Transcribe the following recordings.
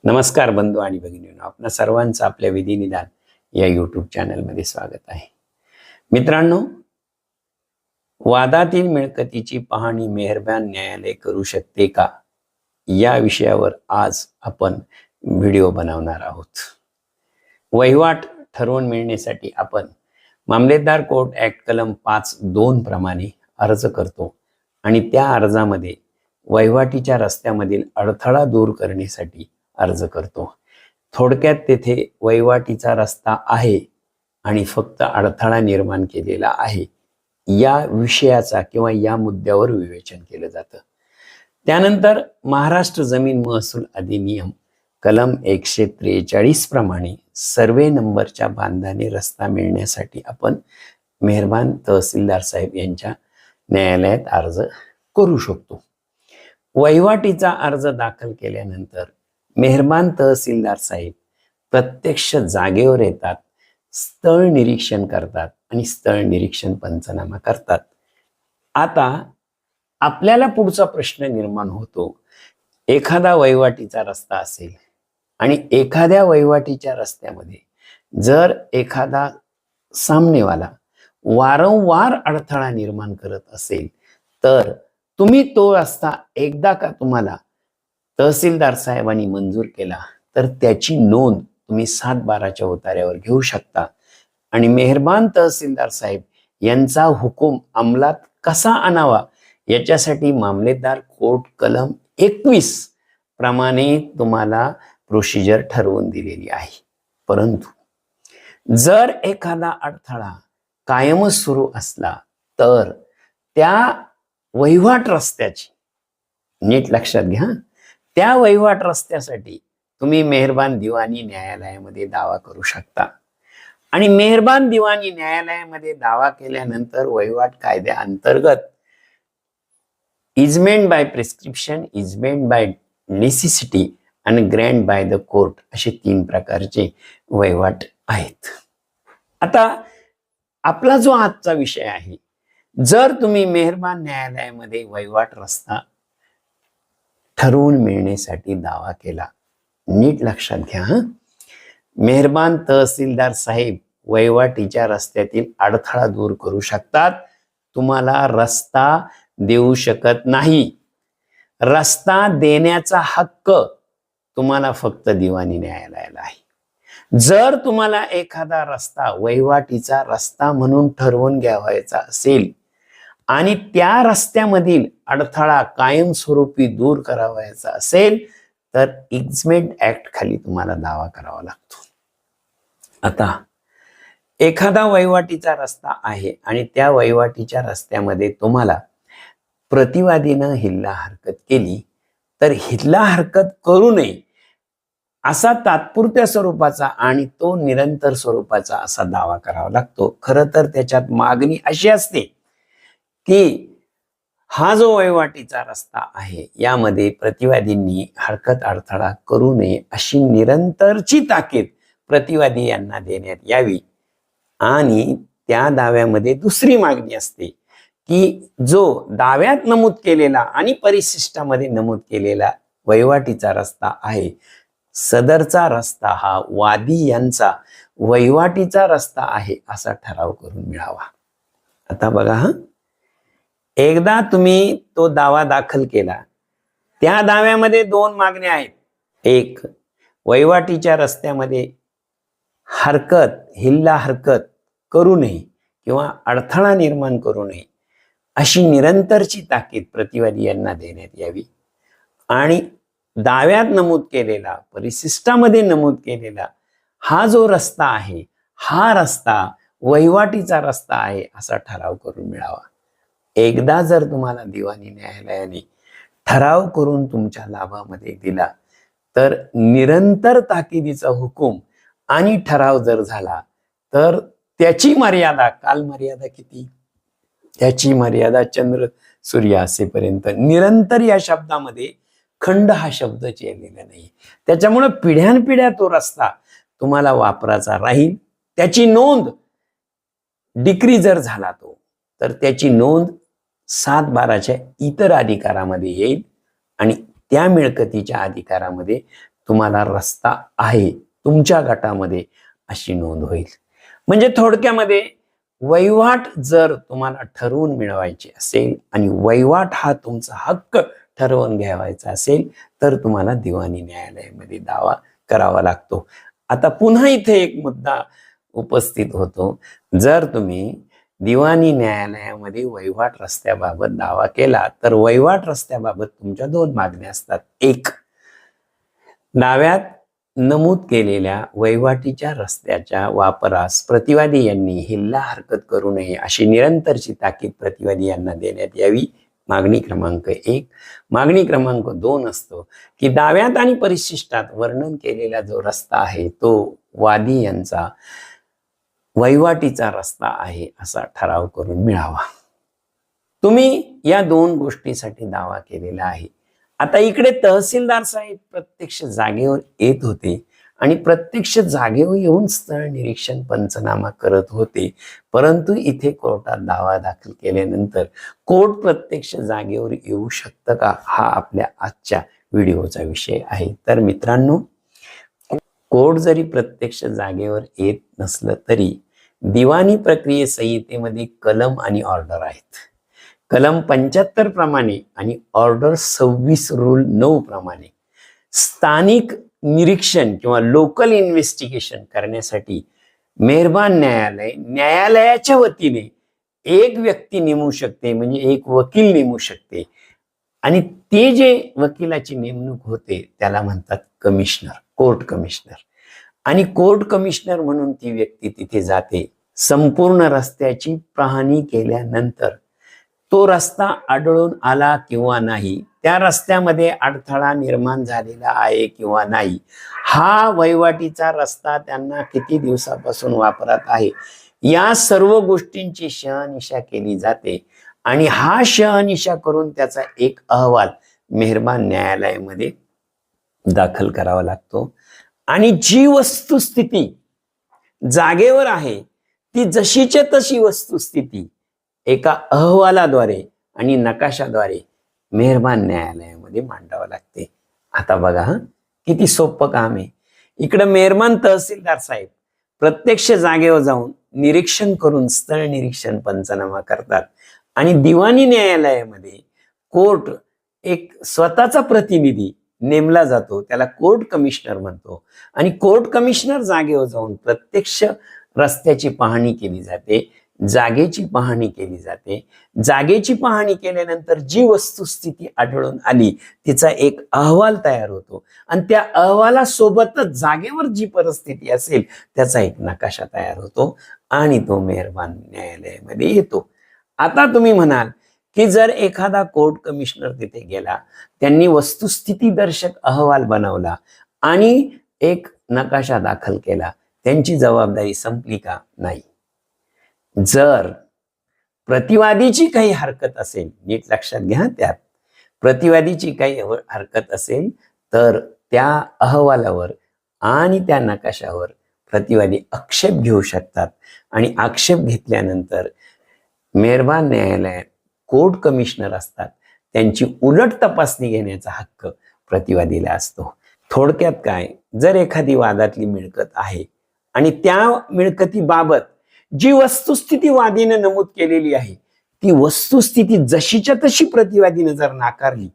नमस्कार बंधू आणि भगिनींनो, आपणा सर्वांचं आपल्या विधिनिदान या यूट्यूब चॅनलमध्ये स्वागत आहे. मित्रांनो, वादातील मिळकतीची पाहणी मेहरबान न्यायालय करू शकते का, या विषयावर आज आपण व्हिडिओ बनवणार आहोत. वहिवाट ठरवून मिळण्यासाठी आपण मामलेदार कोर्ट ऍक्ट कलम 5(2) प्रमाणे अर्ज करतो आणि त्या अर्जामध्ये वहिवाटीच्या रस्त्यामधील अडथळा दूर करण्यासाठी अर्ज करतो. थोडक्यात तेथे वहिवाटीचा रस्ता आहे आणि फक्त अडथळा निर्माण केलेला आहे, या विषयाचा किंवा या मुद्द्यावर विवेचन केलं जातं. त्यानंतर महाराष्ट्र जमीन महसूल अधिनियम कलम 143 प्रमाणे सर्वे नंबरच्या बांधाने रस्ता मिळण्यासाठी आपण मेहरबान तहसीलदार साहेब यांच्या न्यायालयात अर्ज करू शकतो. वहिवाटीचा अर्ज दाखल केल्यानंतर मेहरबान तहसीलदार साहेब प्रत्यक्ष जागेवर येतात, स्थळ निरीक्षण करतात आणि स्थळ निरीक्षण पंचनामा करतात. आता आपल्याला पुढचा प्रश्न निर्माण होतो, एखादा वहिवाटीचा रस्ता असेल आणि एखाद्या वहिवाटीच्या रस्त्यामध्ये जर एखादा सामनेवाला वारंवार अडथळा निर्माण करत असेल तर तुम्ही तो रस्ता एकदा का तुम्हाला तहसीलदार साहेबांनी मंजूर केला तर त्याची नोंद तुम्ही 7/12च्या उतार्यावर घेऊ शकता आणि मेहरबान तहसीलदार साहेब यांचा हुकूम अंमलात कसा आणावा याच्यासाठी मामलेदार कोर्ट कलम 21 प्रमाणे तुम्हाला प्रोसिजर ठरवून दिलेली आहे. परंतु जर एखादा अडथळा कायमच सुरू असला तर त्या वहिवाट रस्त्याची, नीट लक्षात घ्या, त्या वहिवाट रस्त्यासाठी तुम्ही मेहरबान दिवाणी न्यायालयामध्ये दावा करू शकता आणि मेहरबान दिवाणी न्यायालयामध्ये दावा केल्यानंतर वहिवाट कायद्या अंतर्गत easement by prescription, easement by necessity आणि ग्रँट बाय द कोर्ट असे 3 प्रकारचे वहिवाट आहेत. आता आपला जो आजचा विषय आहे, जर तुम्ही मेहरबान न्यायालयामध्ये वहिवाट रस्ता ठरवून मिळण्यासाठी दावा केला, नीट लक्षात घ्या, मेहरबान तहसीलदार साहेब वहिवाटीच्या रस्त्यातील अडथळा दूर करू शकतात, तुम्हाला रस्ता देऊ शकत नाही. रस्ता देण्याचा हक्क तुम्हाला फक्त दिवाणी न्यायालयाला आहे. जर तुम्हाला एखादा रस्ता वहिवाटीचा रस्ता म्हणून ठरवून घ्यावायचा असेल आणि त्या रस्त्यामधील अडथळा कायमस्वरूपी दूर करावायचा असेल तर इजमेंट ऍक्ट खाली तुम्हाला दावा करावा लागतो. आता एखादा वहिवाटीचा रस्ता आहे आणि त्या वहिवाटीच्या रस्त्यामध्ये तुम्हाला प्रतिवादीनं हिल्ला हरकत केली तर हिल्ला हरकत करू नये असा तात्पुरत्या स्वरूपाचा आणि तो निरंतर स्वरूपाचा असा दावा करावा लागतो. खरं तर त्याच्यात मागणी अशी असते की हा जो वहिवाटीचा रस्ता आहे यामध्ये प्रतिवादींनी हरकत अडथळा करू नये अशी निरंतरची ताकीद प्रतिवादी यांना देण्यात यावी. आणि त्या दाव्यामध्ये दुसरी मागणी असते की जो दाव्यात नमूद केलेला आणि परिशिष्टामध्ये नमूद केलेला वहिवाटीचा रस्ता आहे, सदरचा रस्ता हा वादी यांचा वहिवाटीचा रस्ता आहे असा ठराव करून मिळावा. आता बघा, एकदा तुम्ही तो दावा दाखल केला, त्या दाव्यामध्ये 2 मागण्या आहेत. एक, वहिवाटीच्या रस्त्यामध्ये हिल्ला हरकत करू नये किंवा अडथळा निर्माण करू नये अशी निरंतरची ताकीद प्रतिवादी यांना देण्यात यावी. आणि दाव्यात नमूद केलेला, परिशिष्टामध्ये नमूद केलेला हा जो रस्ता आहे, हा रस्ता वहिवाटीचा रस्ता आहे असा ठराव करून मिळावा. एकदा जर तुम्हाला दिवाणी न्यायालयाने ठराव करून तुमच्या लाभामध्ये दिला तर निरंतर ताकिदीचा हुकूम आणि ठराव जर झाला तर त्याची मर्यादा, कालमर्यादा किती? त्याची मर्यादा चंद्र सूर्य असेपर्यंत. निरंतर या शब्दामध्ये खंड हा शब्द चेलेला नाही. त्याच्यामुळे पिढ्यानपिढ्या तो रस्ता तुम्हाला वापराचा राहील. त्याची नोंद डिक्री जर झाला तो तर त्याची नोंद 7/12च्या इतर अधिकारामध्ये येईल आणि त्या मिळकतीच्या अधिकारामध्ये तुम्हाला रस्ता आहे तुमच्या गटामध्ये अशी नोंद होईल. म्हणजे थोडक्यामध्ये वहिवाट जर तुम्हाला ठरवून मिळवायचे असेल आणि वहिवाट हा तुमचा हक्क ठरवून घ्यावायचा असेल तर तुम्हाला दिवाणी न्यायालयामध्ये दावा करावा लागतो. आता पुन्हा इथे एक मुद्दा उपस्थित होतो. जर तुम्ही दिवाणी न्यायालयामध्ये वहिवाट रस्त्याबाबत दावा केला तर वहिवाट रस्त्याबाबत तुमच्या दोन मागण्या असतात. एक, दाव्यात नमूद केलेल्या वहिवाटीच्या रस्त्याच्या वापरास प्रतिवादी यांनी हिल्ला हरकत करू नये अशी निरंतरची ताकीद प्रतिवादी यांना देण्यात यावी. मागणी क्रमांक 1. मागणी क्रमांक 2 असतो की दाव्यात आणि परिशिष्टात वर्णन केलेला जो रस्ता आहे तो वादी यांचा वहिवाटीचा रस्ता आहे असा ठराव करून मिळावा. तुम्ही या दोन गोष्टीसाठी दावा केलेला आहे. आता इकडे तहसीलदार साहेब प्रत्यक्ष जागेवर येत होते आणि प्रत्यक्ष जागेवर येऊन स्थळ निरीक्षण पंचनामा करत होते. परंतु इथे कोर्टात दावा दाखल केल्यानंतर कोर्ट प्रत्यक्ष जागेवर येऊ शकतं का, हा आपल्या आजच्या व्हिडिओचा विषय आहे. तर मित्रांनो, कोर्ट जरी प्रत्यक्ष जागेवर येत नसलं तरी दिवाणी प्रक्रिये संहितेमध्ये कलम आणि ऑर्डर आहेत. कलम 75 प्रमाणे आणि ऑर्डर 26 रूल 9 प्रमाणे स्थानिक निरीक्षण किंवा लोकल इन्व्हेस्टिगेशन करण्यासाठी मेहरबान न्यायालय न्यायालयाच्या वतीने एक व्यक्ती नेमू शकते, म्हणजे एक वकील नेमू शकते. आणि ते जे वकिलाची नेमणूक होते त्याला म्हणतात कमिशनर, कोर्ट कमिशनर. आणि कोर्ट कमिशनर म्हणून ती व्यक्ती तिथे जाते. संपूर्ण रस्त्याची पाहणी केल्यानंतर तो रस्ता आढळून आला किंवा नाही, त्या रस्त्यामध्ये अडथळा निर्माण झालेला आहे किंवा नाही, हा वहिवाटीचा रस्ता त्यांना किती दिवसापासून वापरात आहे, या सर्व गोष्टींची शहानिशा केली जाते. आणि हा शहानिशा करून त्याचा एक अहवाल मेहरबान न्यायालयामध्ये दाखल करावा लागतो. आणि जी वस्तुस्थिती जागेवर आहे ती जशीच्या तशी वस्तुस्थिती एका अहवालाद्वारे आणि नकाशाद्वारे मेहरबान न्यायालयामध्ये मांडावं लागते. आता बघा किती सोपं काम आहे. इकडं मेहरबान तहसीलदार साहेब प्रत्यक्ष जागेवर जाऊन निरीक्षण करून स्थळ निरीक्षण पंचनामा करतात आणि दिवाणी न्यायालयामध्ये कोर्ट एक स्वतःचा प्रतिनिधी नेमला जातो, त्याला कोर्ट कमिशनर म्हणतो. आणि कोर्ट कमिशनर जागेवर जाऊन प्रत्यक्ष रस्त्याची पाहणी केली जाते, जागेची पाहणी केली जाते. जागेची पाहणी केल्यानंतर जी वस्तुस्थिती आढळून आली तिचा एक अहवाल तयार होतो आणि त्या अहवालासोबतच जागेवर जी परिस्थिती असेल त्याचा एक नकाशा तयार होतो आणि तो मेहरबान न्यायालयामध्ये येतो. आता तुम्ही म्हणाल की जर एखादा कोर्ट कमिशनर तिथे गेला, त्यांनी वस्तुस्थिती दर्शक अहवाल बनवला आणि एक नकाशा दाखल केला, त्यांची जबाबदारी संपली का? नाही. जर प्रतिवादीची काही हरकत असेल, नीट लक्षात घ्या, त्यात प्रतिवादीची काही हरकत असेल तर त्या अहवालावर आणि त्या नकाशावर प्रतिवादी आक्षेप घेऊ शकतात. आणि आक्षेप घेतल्यानंतर मेहरबान न्यायालयात कोर्ट कमिशनर असतात, त्यांची उलट तपासणी घेण्याचा हक्क प्रतिवादीला असतो. थोडक्यात काय, जर एखादी वादातली मिळकत आहे आणि त्या मिळकतीबाबत जी वस्तुस्थिती वादीने नमूद केलेली आहे ती वस्तुस्थिती जशीच्या तशी प्रतिवादीने जर नाकारली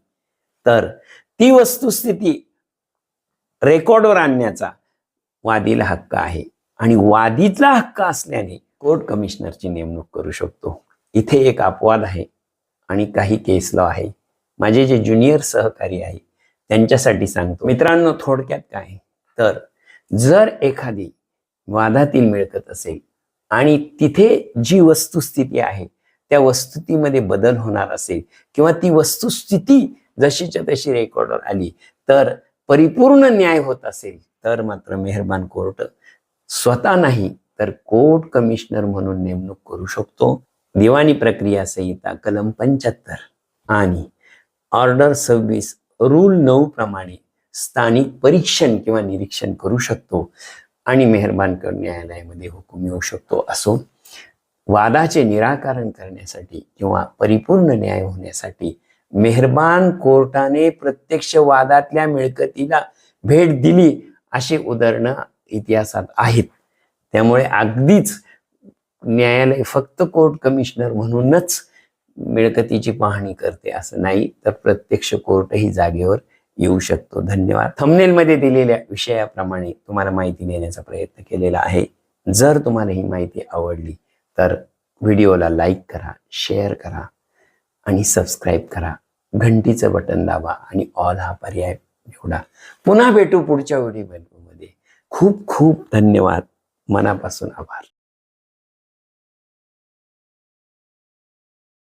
तर ती वस्तुस्थिती रेकॉर्डवर आणण्याचा वादीला हक्क आहे. आणि वादीतला हक्क असल्याने कोर्ट कमिशनरची नेमणूक करू शकतो. इथे एक अपवाद आहे आणि काही केस लॉ आहे. माझे जे ज्युनियर सहकारी आहे त्यांच्यासाठी सांगतो. मित्रांनो, थोडक्यात काय तर जर एखादी वादातील मिळकत असेल आणि तिथे जी वस्तुस्थिती आहे त्या वस्तुस्थितीमध्ये बदल होणार असेल किंवा ती वस्तुस्थिती जशीच्या तशी रेकॉर्डवर आली तर परिपूर्ण न्याय होत असेल तर मात्र मेहरबान कोर्ट स्वतः नाही तर कोर्ट कमिशनर म्हणून नेमणूक करू शकतो. दिवाणी प्रक्रिया संहिता कलम 75 आणि ऑर्डर 26 रूल 9 प्रमाणे स्थानिक परीक्षण किंवा निरीक्षण करू शकतो आणि मेहरबान न्यायालयामध्ये हुकूम येऊ शकतो. असो, वादाचे निराकरण करण्यासाठी किंवा परिपूर्ण न्याय होण्यासाठी मेहरबान कोर्टाने प्रत्यक्ष वादातल्या मिळकतीला भेट दिली अशी उदाहरणं इतिहासात आहेत. त्यामुळे अगदीच न्यायालय फक्त कोर्ट कमिशनर म्हणूनच मिळकतीची पाहणी करते असं नाही, तर प्रत्यक्ष कोर्टही जागेवर येऊ शकतो. धन्यवाद. थंबनेलमध्ये दिलेल्या विषयाप्रमाणे तुम्हाला माहिती देण्याचा प्रयत्न केलेला आहे. जर तुम्हाला ही माहिती आवडली तर व्हिडिओला लाईक करा, शेअर करा आणि सबस्क्राईब करा. घंटीचं बटन दाबा आणि ऑल हा पर्याय निवडा. पुन्हा भेटू पुढच्या व्हिडिओमध्ये. खूप खूप धन्यवाद. मनापासून आभार.